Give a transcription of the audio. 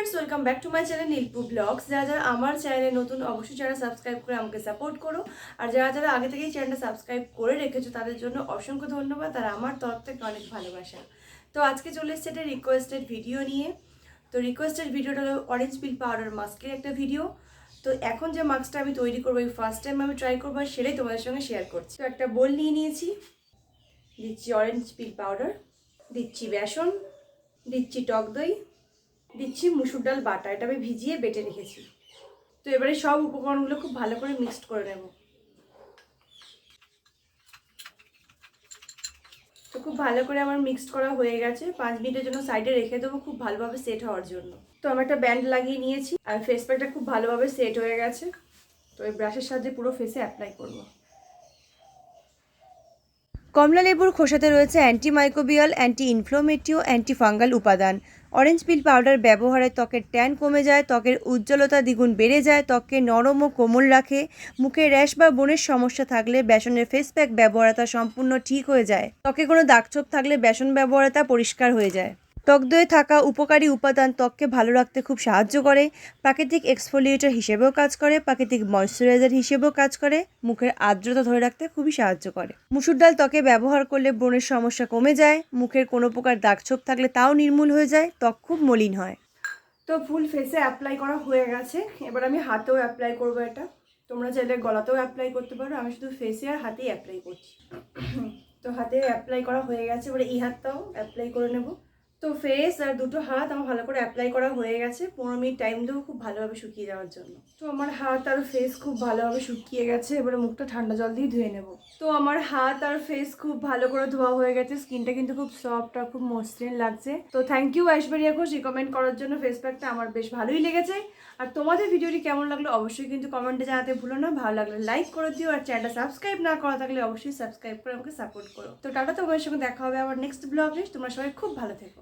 Friends, welcome back to my channel Nilpu blogs. যারা যারা আমার চ্যানেলে নতুন অবশ্যই চ্যানেল সাবস্ক্রাইব করে আমাকে সাপোর্ট করো। আর যারা যারা আগে থেকেই চ্যানেলটা সাবস্ক্রাইব করে রেখেছো তাদের জন্য অসংখ্য ধন্যবাদ, আর আমার তরফ থেকে অনেক ভালোবাসা। তো আজকে চলে এসেছে একটা রিকোয়েস্টেড ভিডিও নিয়ে। তো রিকোয়েস্টেড ভিডিওটা হলো অরেঞ্জ পিল পাউডার মাস্কের একটা ভিডিও। তো এখন যে মাস্কটা আমি তৈরি করবো, এই ফার্স্ট টাইম আমি ট্রাই করবো, আর সেটাই তোমাদের সঙ্গে শেয়ার করছি। তো একটা বোল নিয়ে নিয়েছি, দিচ্ছি অরেঞ্জ পিল পাউডার, দিচ্ছি বেসন, দিচ্ছি টক দই, দিচ্ছি মুসুর ডাল বাটা। এটা আমি ভিজিয়ে বেটে রেখেছি। তো এবারে সব উপকরণগুলো খুব ভালো করে মিক্সড করে নেব। তো খুব ভালো করে আমার মিক্সড করা হয়ে গেছে। 5 মিনিটের জন্য সাইডে রেখে দেবো খুব ভালোভাবে সেট হওয়ার জন্য। তো আমি একটা ব্যান্ড লাগিয়ে নিয়েছি, আর ফেস প্যাকটা খুব ভালোভাবে সেট হয়ে গেছে। তো এই ব্রাশের সাহায্যে পুরো ফেসে অ্যাপ্লাই করব। কমলা লেবুর খোসাতে রয়েছে অ্যান্টিমাইক্রোবিয়াল, অ্যান্টি ইনফ্লোমেটিভ, অ্যান্টি ফাঙ্গাল উপাদান। অরেঞ্জ পিল পাউডার ব্যবহারে ত্বকের ট্যান কমে যায়, ত্বকের উজ্জ্বলতা দ্বিগুণ বেড়ে যায়, ত্বককে নরম ও কোমল রাখে। মুখে র্যাশ বা ব্রণের সমস্যা থাকলে বেসনের ফেস প্যাক ব্যবহারে তা সম্পূর্ণ ঠিক হয়ে যায়। ত্বকে কোনো দাগছোপ থাকলে বেসন ব্যবহারে তা পরিষ্কার হয়ে যায়। ত্বক দইয়ে থাকা উপকারী উপাদান ত্বককে ভালো রাখতে খুব সাহায্য করে। প্রাকৃতিক এক্সফোলিয়েটর হিসেবেও কাজ করে, প্রাকৃতিক ময়শ্চারাইজার হিসেবেও কাজ করে, মুখের আর্দ্রতা ধরে রাখতে খুবই সাহায্য করে। মুসুর ডাল ত্বকে ব্যবহার করলে ব্রণের সমস্যা কমে যায়, মুখের কোনো প্রকার দাগছোপ থাকলে তাও নির্মূল হয়ে যায়, ত্বক খুব মলিন হয়। তো ফুল ফেসে অ্যাপ্লাই করা হয়ে গেছে। এবার আমি হাতেও অ্যাপ্লাই করবো এটা। তোমরা চাইলে গলাতেও অ্যাপ্লাই করতে পারো, আমি শুধু ফেসে আর হাতেই অ্যাপ্লাই করছি। তো হাতে অ্যাপ্লাই করা হয়ে গেছে, এবারে এই হাতটাও অ্যাপ্লাই করে নেব। তো ফেস আর দুটো হাত আমার ভালো করে অ্যাপ্লাই করা হয়ে গেছে। 15 মিনিট টাইম দেবো খুব ভালোভাবে শুকিয়ে যাওয়ার জন্য। তো আমার হাত আর ফেস খুব ভালোভাবে শুকিয়ে গেছে, এবারে মুখটা ঠান্ডা জল দিয়ে ধুয়ে নেব। তো আমার হাত আর ফেস খুব ভালো করে ধোয়া হয়ে গেছে, স্কিনটা কিন্তু খুব সফট আর খুব মসৃণ লাগছে। তো thank you Aishwarya Ghosh recommend করার জন্য। ফেস প্যাকটা আমার বেশ ভালোই লেগেছে। আর তোমাদের ভিডিওটি কেমন লাগলো অবশ্যই কিন্তু কমেন্টে জানাতে ভুলো না। ভালো লাগলে লাইক করে দিও, আর চ্যানেলটা সাবস্ক্রাইব না করা থাকলে অবশ্যই সাবস্ক্রাইব করে আমাকে সাপোর্ট করো। তো টাটা, তোমাদের সঙ্গে দেখা হবে আবার নেক্সট ব্লগে। তোমরা সবাই খুব ভালো থেকো।